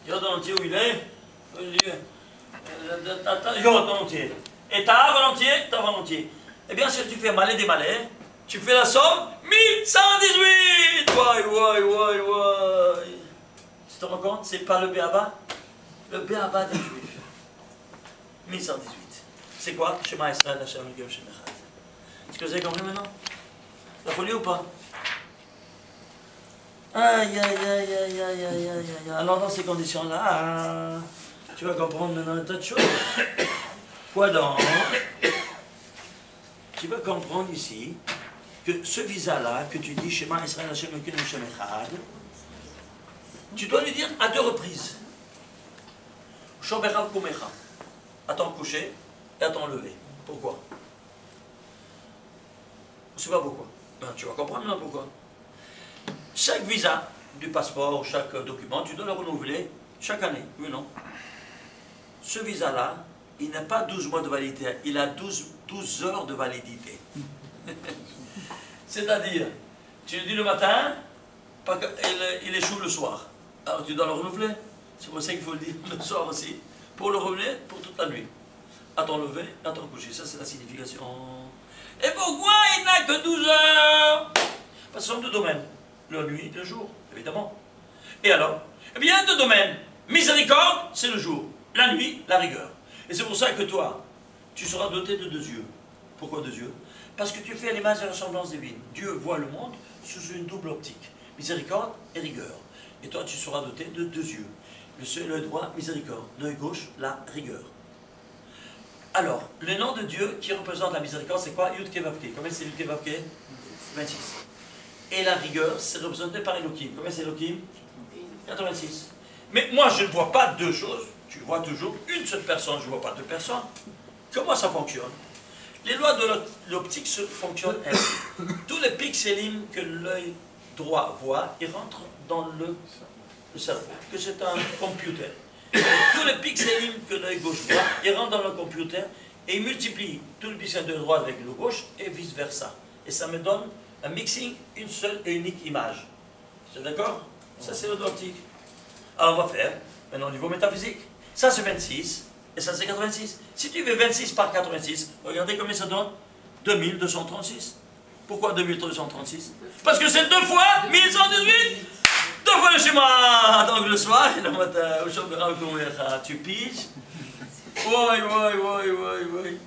Yod en entier où il est. Yod en entier. Et Tav en entier, Tav en entier. Eh bien, si tu fais malais des malais, tu fais la somme 1118. Wouai. Tu te rends compte, c'est pas le béaba? Le béaba des Juifs. 1118. C'est quoi? Shema Israël, Hashem Elokeinu Hashem Echad. Est-ce que vous avez compris maintenant? La folie ou pas? Aïe. Alors dans ces conditions-là, tu vas comprendre maintenant un tas de choses. Quoi donc? Tu vas comprendre ici que ce visa-là, que tu dis Shema Israël Hashem Elokeinu Hashem Echad, tu dois lui dire à 2 reprises. Shoberav Kumecha. À ton coucher et à ton lever. Pourquoi? Je ne sais pas pourquoi. Ben, tu vas comprendre maintenant pourquoi. Chaque visa du passeport, chaque document, tu dois le renouveler chaque année, oui ou non? Ce visa-là, il n'a pas 12 mois de validité, il a 12 heures de validité. C'est-à-dire, tu le dis le matin, il échoue le soir. Alors tu dois le renouveler. C'est pour ça qu'il faut le dire le soir aussi. Pour le renouveler pour toute la nuit. À ton lever, à ton coucher. Ça, c'est la signification. Et pourquoi il n'a que 12 heures? Parce que ce sont 2 domaines. La nuit et le jour, évidemment. Et alors? Eh bien, 2 domaines. Miséricorde, c'est le jour. La nuit, la rigueur. Et c'est pour ça que toi, tu seras doté de 2 yeux. Pourquoi 2 yeux? Parce que tu fais à l'image et à la ressemblance divine. Dieu voit le monde sous une double optique. Miséricorde et rigueur. Et toi, tu seras doté de 2 yeux. L'œil droit, miséricorde. L'œil gauche, la rigueur. Alors, le nom de Dieu qui représente la miséricorde, c'est quoi? Yud Kevavke. Combien c'est Yud Kevavke? 26. Et la rigueur, c'est représenté par Elohim. Combien c'est Elohim? 86. Mais moi, je ne vois pas 2 choses. Tu vois toujours une seule personne, je ne vois pas 2 personnes. Comment ça fonctionne? Les lois de l'optique fonctionnent ainsi. Tous les pixelim que l'œil droit voit, ils rentrent dans le cerveau, que c'est un computer. Tous les pixelim que l'œil gauche voit, ils rentrent dans le computer et ils multiplient tous les pixels de droite avec le gauche et vice-versa. Et ça me donne un mixing, une seule et unique image. C'est d'accord? Ça, c'est l'optique. Alors, on va faire maintenant au niveau métaphysique. Ça, c'est 26 et ça, c'est 86. Si tu fais 26 par 86, regardez combien ça donne. 2236. Pourquoi 2236? Parce que c'est 2 fois 1118. 2 fois le schéma. Donc le soir et le matin, au Shoberav Kumecha, tu piges. Oui.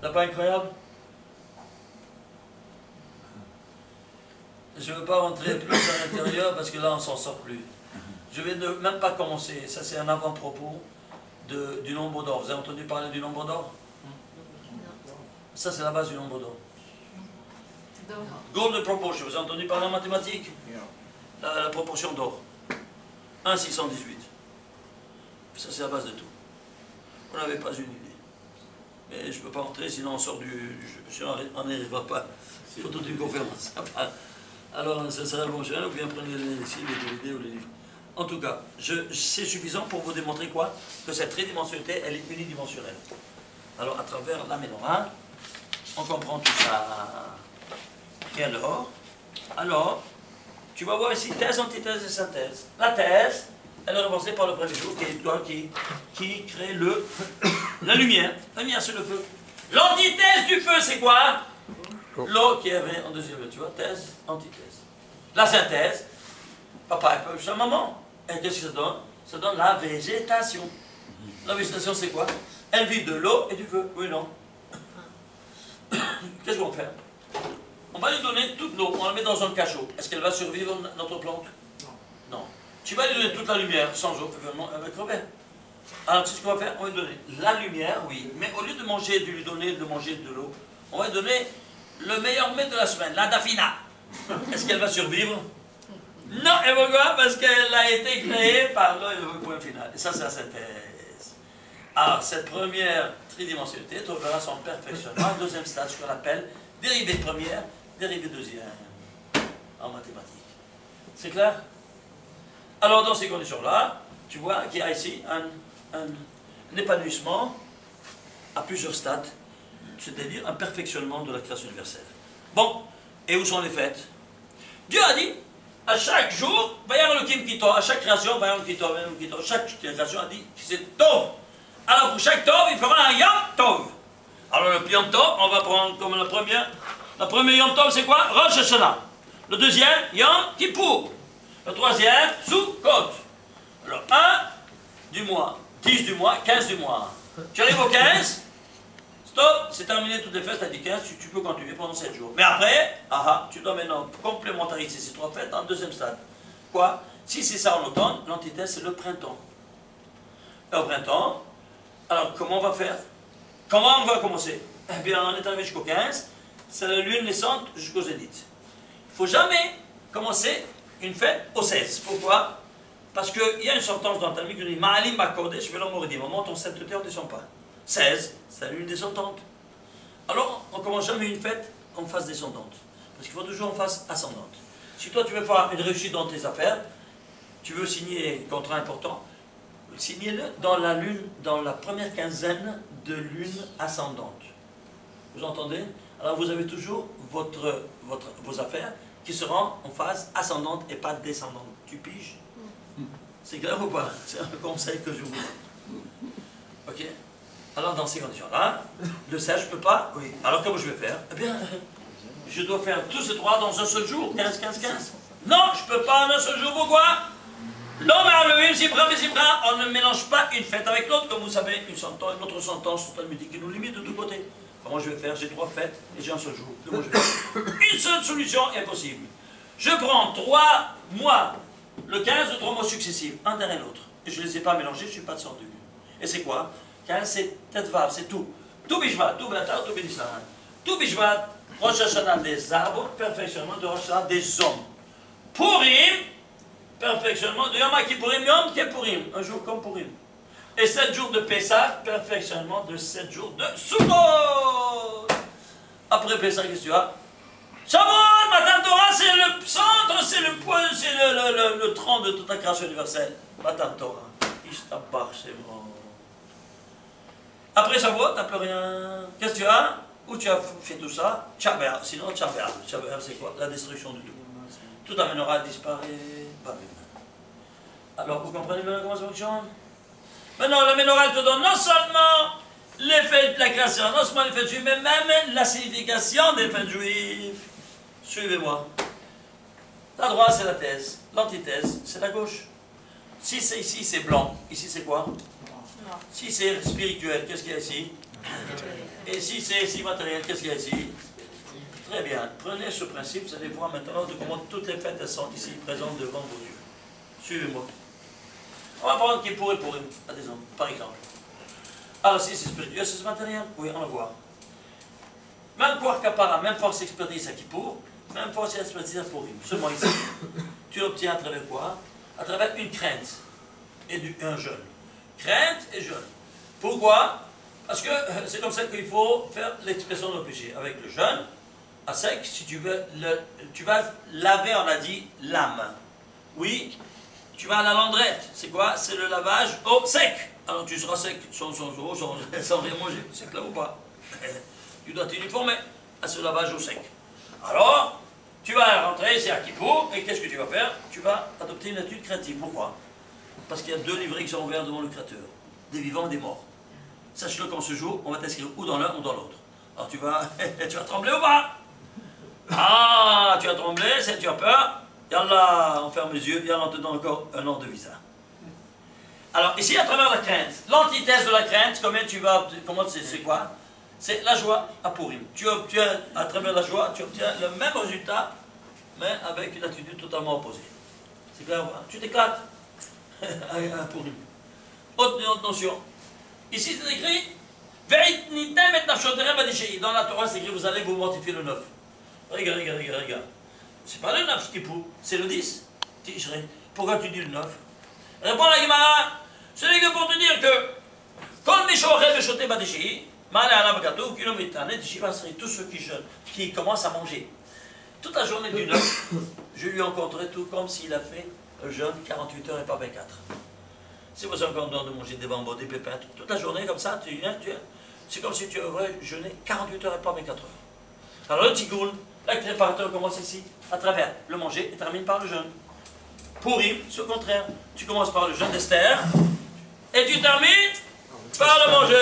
C'est pas incroyable? Je ne veux pas rentrer plus à l'intérieur parce que là, on ne s'en sort plus. Je vais même pas commencer. Ça, c'est un avant-propos du nombre d'or. Vous avez entendu parler du nombre d'or? Ça, c'est la base du nombre d'or. Golden proportion. Vous avez entendu parler en mathématiques? La proportion d'or. 1,618. Ça, c'est la base de tout. On n'avait pas une idée. Mais je ne peux pas entrer, sinon on sort on n'y arrivera pas. Il faut toute une conférence. Alors, ça sera le bon chemin, ou bien prenez les DVD ou les livres. En tout cas, c'est suffisant pour vous démontrer quoi? Que cette tridimensionnalité, elle est unidimensionnelle. Alors, à travers la menorah, on comprend tout ça. Et alors, tu vas voir ici thèse, antithèse et synthèse. La thèse, elle est représentée par le premier jour, qui est toi qui crée la lumière. La lumière, c'est le feu. L'antithèse du feu, c'est quoi? L'eau qui avait en deuxième lieu, tu vois, thèse, antithèse. La synthèse, papa et sa maman. Et qu'est-ce que ça donne? Ça donne la végétation. La végétation, c'est quoi? Elle vit de l'eau et du feu, oui ou non? Qu'est-ce qu'on va faire? On va lui donner toute l'eau, on la met dans un cachot. Est-ce qu'elle va survivre, notre plante? Non. Tu vas lui donner toute la lumière, sans eau, elle va crever. Alors, tu sais ce qu'on va faire? On va lui donner la lumière, oui, mais au lieu de lui donner de l'eau, on va lui donner le meilleur mets de la semaine, la dafina. Est-ce qu'elle va survivre? Non, et pourquoi? Parce qu'elle a été créée par l'eau et le point final. Et ça, c'est la synthèse. Alors, cette première tridimensionnalité trouvera son perfectionnement. Deuxième stade, ce qu'on appelle dérivée première, dérivée deuxième en mathématiques. C'est clair? Alors, dans ces conditions-là, tu vois qu'il y a ici un épanouissement à plusieurs stades, c'est-à-dire un perfectionnement de la création universelle. Bon, et où sont les fêtes? Dieu a dit, à chaque jour, Vayar Elohim Kito, à chaque création, Vayar Kito, chaque création a dit que c'est Tov. Alors pour chaque Tov, il fera un Yom Tov. Alors le Yom Tov, on va prendre comme la première Yom Tov, c'est quoi? Rosh Hashanah. Le deuxième, Yom Kippour. Le troisième, Sukkot. Alors 1 du mois, 10 du mois, 15 du mois. Tu arrives au 15, stop, c'est terminé toutes les fêtes, tu as dit 15, tu peux continuer pendant 7 jours. Mais après, tu dois maintenant complémentariser ces 3 fêtes en deuxième stade. Quoi? Si c'est ça en automne, l'antithèse c'est le printemps. Et au printemps, alors comment on va faire? Comment on va commencer? Eh bien, on est arrivé jusqu'au 15, c'est la lune naissante jusqu'au zénith. Il ne faut jamais commencer une fête au 16. Pourquoi? Parce qu'il y a une sentence dans le Talmud qui dit Ma'alim Bakodesh Velom Moredim. Au moment ton sainteté, on ne descend pas. 16, c'est la lune descendante. Alors, on ne commence jamais une fête en phase descendante. Parce qu'il faut toujours en phase ascendante. Si toi, tu veux faire une réussite dans tes affaires, tu veux signer un contrat important, signez-le dans la lune, dans la première quinzaine de lune ascendante. Vous entendez? Alors, vous avez toujours vos affaires qui seront en phase ascendante et pas descendante. Tu piges? C'est clair ou pas? C'est un conseil que je vous donne. Ok? Alors dans ces conditions-là, le 16, je ne peux pas? Oui. Alors comment je vais faire? Eh bien, je dois faire tous ces 3 dans un seul jour, 15, 15, 15. Non, je ne peux pas en un seul jour. Pourquoi? L'homme a le Zibra, on ne mélange pas une fête avec l'autre, comme vous savez, une autre sentence qui nous limite de tous côtés. Comment je vais faire? J'ai 3 fêtes et j'ai un seul jour. Comment je vais faire? Une seule solution est possible. Je prends 3 mois, le 15 de 3 mois successifs, un derrière l'autre. Et je ne les ai pas mélangés, je ne suis pas de sorte de lune. Et c'est quoi? 15, c'est Tetvav, c'est tout. Tout Bishvat, tout Betar, tout Bénissan. Tout Bishvat, Rosh Hashanah des arbres, perfectionnement de Rosh Hashanah des hommes. Purim, perfectionnement de Yom Kippourim, Yom Kippourim, un jour comme Purim. Et 7 jours de Pessah, perfectionnement de 7 jours de Sukkot. Après Pessah, qu'est-ce que tu as? Shavuot, Matan Torah, c'est le centre, c'est le point, c'est le tronc de toute la création universelle. Matan Torah. Ishtabach, c'est bon. Après Shavuot, t'as plus rien. Qu'est-ce que tu as? Où tu as fait tout ça? Tchaber. Sinon, Tchaber. Tchaber, c'est quoi? La destruction du tout. Tout la menorah disparaît. Pas même. Alors, vous comprenez maintenant comment ça fonctionne? Maintenant, la menorah te donne non seulement l'effet de la création, non seulement l'effet juif, mais même la signification des faits juifs. Suivez-moi. La droite, c'est la thèse. L'antithèse, c'est la gauche. Si c'est ici, c'est blanc. Ici, c'est quoi? Si c'est spirituel, qu'est-ce qu'il y a ici? Et si c'est ici matériel, qu'est-ce qu'il y a ici? Très bien. Prenez ce principe, vous allez voir maintenant de comment toutes les fêtes elles sont ici présentes devant vos yeux. Suivez-moi. On va prendre Kippour et Purim, par exemple. Alors si c'est spirituel, c'est matériel? Oui, on va voir. Même Koach Kapara, même force expertise à Kippour, même force expertise à Purim. Seulement ici, tu obtiens à travers quoi? À travers une crainte et un jeûne. Crainte et jeûne. Pourquoi? Parce que c'est comme ça qu'il faut faire l'expression de nos péchés. Avec le jeûne, à sec, si tu veux, tu vas laver, on a dit, l'âme. Oui, tu vas à la landrette. C'est quoi? C'est le lavage au sec. Alors tu seras sec, sans eau, sans rien manger. C'est clair ou pas? Tu dois t'uniformer à ce lavage au sec. Alors, tu vas rentrer, c'est à Kippour, et qu'est-ce que tu vas faire? Tu vas adopter une attitude créative. Pourquoi? Parce qu'il y a 2 livrets qui sont ouverts devant le Créateur, des vivants et des morts. Sache-le qu'en ce jour, on va t'inscrire ou dans l'un ou dans l'autre. Alors tu vas trembler ou pas? Ah, tu as tremblé, tu as peur. Yallah, on ferme les yeux, Yallah, on te donne encore un an de visa. Alors ici, à travers la crainte, l'antithèse de la crainte, comment c'est quoi? C'est la joie à Purim. Tu obtiens, à travers la joie, tu obtiens le même résultat, mais avec une attitude totalement opposée. C'est clair ou pas? Tu t'éclates à Purim. Autre notion. Ici, c'est écrit dans la Torah, c'est écrit vous allez vous mortifier le 9. Regarde. C'est pas le 9 Kippour, c'est le 10. Tishrei. Pourquoi tu dis le 9? Réponds la Gemara. Ce n'est que pour te dire que quand Mishochel Meshoté Badéchi, Malé Alam Gato, Kilométane, Tishivaserie, tous ceux qui jeûnent, qui commencent à manger. Toute la journée du 9, je lui rencontrais tout comme s'il a fait un jeûne 48 heures et pas 24. Si vous avez encore besoin de manger des bambous, des pépins, toute la journée comme ça, c'est comme si tu aurais jeûné 48 heures et pas 24 heures. Alors le tigoun, L'acte réparateur commence ici, à travers le manger et termine par le jeûne. Purim, c'est au contraire. Tu commences par le jeûne d'Esther et tu termines par le manger.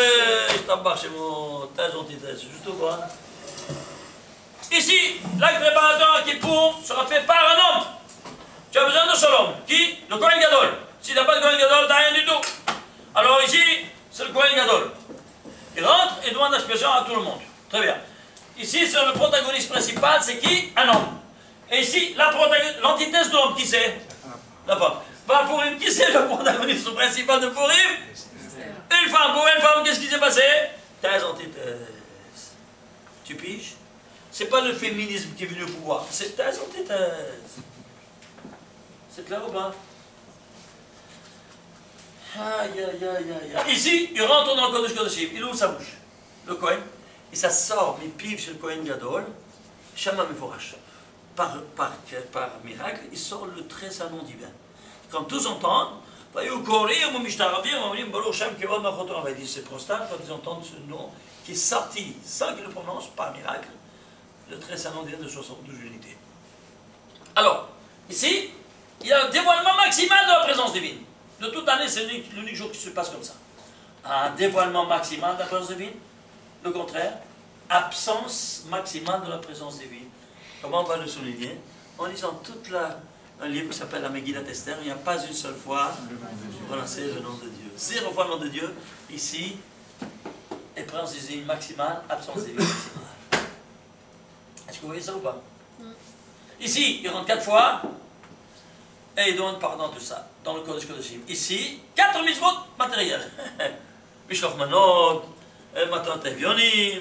Je t'embarque chez mon thèse, antithèse, juste au bras. Ici, l'acte réparateur à Kippour sera fait par un homme. Tu as besoin de seul homme. Qui? Le Kohen Gadol. S'il n'a pas de Kohen Gadol, t'as rien du tout. Alors ici, c'est le Kohen Gadol. Il rentre et demande l'expiation à tout le monde. Très bien. Ici, c'est le protagoniste principal, c'est qui? Un homme. Et ici, l'antithèse de l'homme, qui c'est? La femme. Pas Purim, qui c'est le protagoniste principal de Purim? Une femme. Pour une femme, qu'est-ce qui s'est passé? Thèse, antithèse. Tu piges? C'est pas le féminisme qui est venu au pouvoir, c'est thèse, antithèse. C'est clair ou pas? Aïe, aïe, aïe, aïe. Ici, il rentre dans le Kodesh Kodashim, il ouvre sa bouche, le Kohen, et ça sort, il pive sur le Kohen Gadol, Shama Meforash. Par miracle, il sort le très saint nom divin. Quand tous entendent, ils se prostrent quand ils entendent ce nom qui est sorti, sans qu'ils le prononcent, par miracle, le très saint nom divin de 72 unités. Alors, ici, il y a un dévoilement maximal de la présence divine. De toute année, c'est l'unique jour qui se passe comme ça. Un dévoilement maximal de la présence divine. Le contraire, absence maximale de la présence divine. Comment on va le souligner? En lisant un livre qui s'appelle la Megillat Esther, il n'y a pas une seule fois prononcé le nom de Dieu. 0 fois le nom de Dieu, ici, et présence divine maximale, absence divine maximale. Est-ce que vous voyez ça ou pas? Ici, il rentre 4 fois, et il demande pardon de tout ça, dans le Kodesh Kodashim. Ici, 4 mitzvot matériels. Mishloch Manot, Matant Evionim,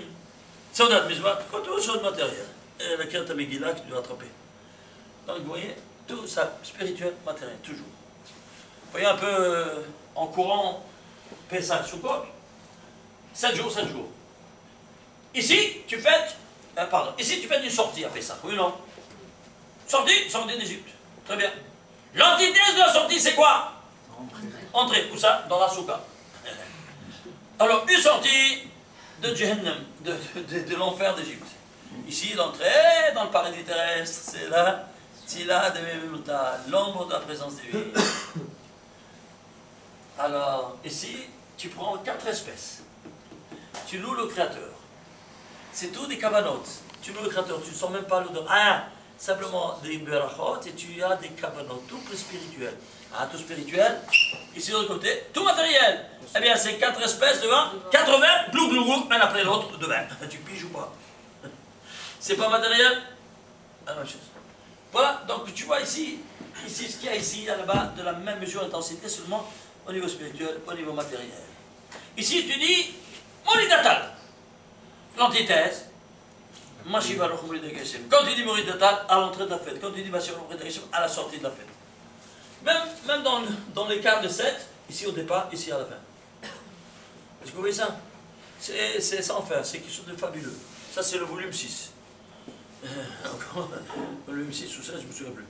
Saudat Mitzvot, tout chose matérielle. Et la carte Megillah que tu dois attraper. Donc vous voyez, tout ça, spirituel, matériel, toujours. Vous voyez un peu en courant, Pessah, Sukkot, 7 jours, 7 jours. Ici, tu fêtes, ici tu fais une sortie à Pessah, oui ou non? Sortie d'Égypte. Très bien. L'antithèse de la sortie, c'est quoi? Entrée. Où ça? Dans la soukha. Alors, une sortie de Jehannam, de l'enfer d'Égypte. Ici, l'entrée dans le paradis terrestre, c'est là, Tila de Memuta, l'ombre de la présence divine. Alors, ici, tu prends 4 espèces. Tu loues le Créateur. C'est tout des kavanot. Tu loues le Créateur, tu ne sens même pas l'odeur. Simplement des berachot et tu as des kavanot, tout plus spirituel. Tout spirituel. Ici de l'autre côté, tout matériel. Eh bien, c'est 4 espèces de vin, 80, glou glou glou, un après l'autre de vin. Tu piges ou pas? C'est pas matériel? La même chose. Voilà, donc tu vois ici ce qu'il y a ici, là-bas, de la même mesure d'intensité, seulement au niveau spirituel, au niveau matériel. Ici, tu dis, Moridatal, l'antithèse, Mashiva Roch Morid Geshem. Quand tu dis Moridatal, à l'entrée de la fête. Quand tu dis Mashiva Roch Morid Geshem, à la sortie de la fête. Même dans les cas de 7, ici au départ, ici à la fin. Est-ce que vous voyez ça? C'est sans faire, c'est quelque chose de fabuleux. Ça, c'est le volume 6. Encore, volume 6 ou 7, je ne me souviens plus.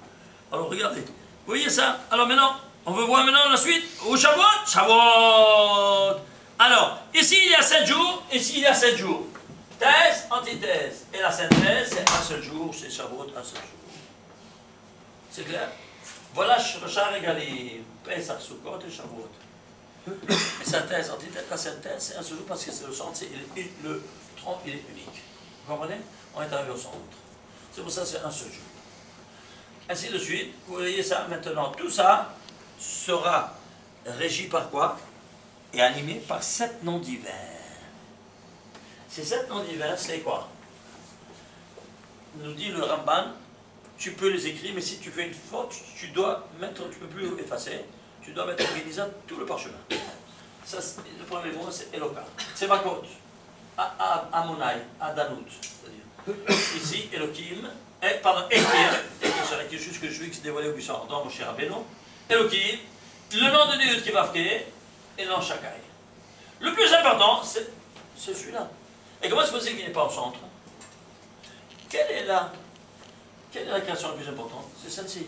Alors, regardez. Vous voyez ça? Alors maintenant, on veut voir maintenant la suite. Au Shavuot? Shavuot! Alors, ici, il y a 7 jours, ici, il y a 7 jours. Thèse, antithèse. Et la synthèse, c'est un seul jour, c'est Shavuot, un seul jour. C'est clair? Voilà, Shloshar Regalim, Pesach, Sukkot et Shavuot. Et synthèse, antithèse, la synthèse, c'est un seul jour parce que c'est le centre, le tronc, il est unique. Vous comprenez? On est arrivé au centre. C'est pour ça que c'est un seul jour. Ainsi de suite, vous voyez ça maintenant, tout ça sera régi par quoi? Et animé par 7 noms divins. Ces 7 noms divins, c'est quoi? Nous dit le Ramban, tu peux les écrire, mais si tu fais une faute, tu dois mettre, tu ne peux plus effacer, tu dois mettre organisant tout le parchemin. Ça, le premier mot, c'est Eloka. C'est Makot, Amonai, Adanut. Ici, Elohim, c'est juste que je suis qui s'est dévoilé au buisson dans mon cher Rabbeinu. Elohim, le nom de Dieu qui va marquer, et le nom Shakai. Le plus important, c'est celui-là. Et comment se fait-il qu'il n'est pas au centre? Quelle est la création la plus importante? C'est celle-ci.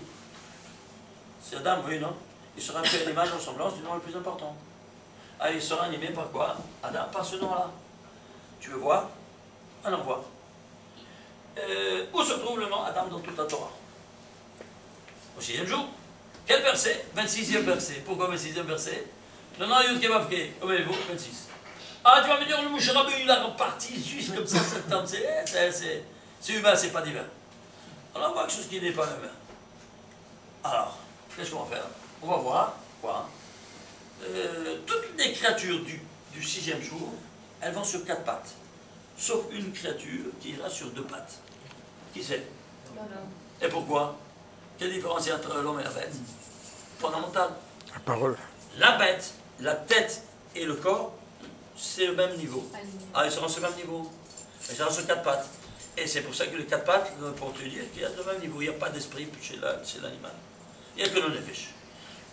C'est Adam, oui, non? Il sera fait à l'image et ressemblance du nom le plus important. Il sera animé par quoi? Adam, par ce nom-là. Tu veux voir? Alors, voir. où se trouve le nom Adam dans toute la Torah? Au 6e jour. Quel verset? 26e verset. Pourquoi 26e verset? Le nom Yud Kevavke, au 26. Ah, tu vas me dire, le Moshe Rabbeinu, il a reparti juste comme ça, c'est humain, c'est pas divin. Alors on voit quelque chose qui n'est pas humain. Alors, qu'est-ce qu'on va faire? On va voir quoi? Toutes les créatures du 6e jour, elles vont sur 4 pattes. Sauf une créature qui ira sur 2 pattes. Qui c'est? Et pourquoi? Quelle différence il y a entre l'homme et la bête? Fondamentale. La parole. La bête, la tête et le corps, c'est le même niveau. Ah, ils seront sur le même niveau. Ils seront sur 4 pattes. Et c'est pour ça que les 4 pattes, pour te dire qu'il y a le même niveau. Il n'y a pas d'esprit chez l'animal. Il n'y a que le nefesh.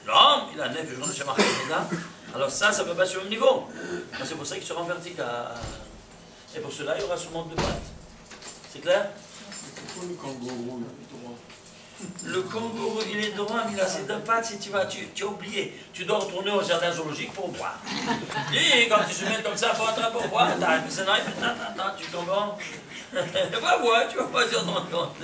L'homme, il a un nefesh, on a marqué là. Alors ça ne peut pas sur le même niveau. C'est pour ça qu'il sera en vertical. Et pour cela, il y aura seulement 2 pattes. C'est clair? Pourquoi le kangourou est droit? Le kangourou, il est droit, mais il a ses 2 pattes. Si tu as oublié, tu dois retourner au jardin zoologique pour boire. Et quand tu se mets comme ça pour entrer pour boire, tu comprends? Va voir, tu vas pas dire ton compte.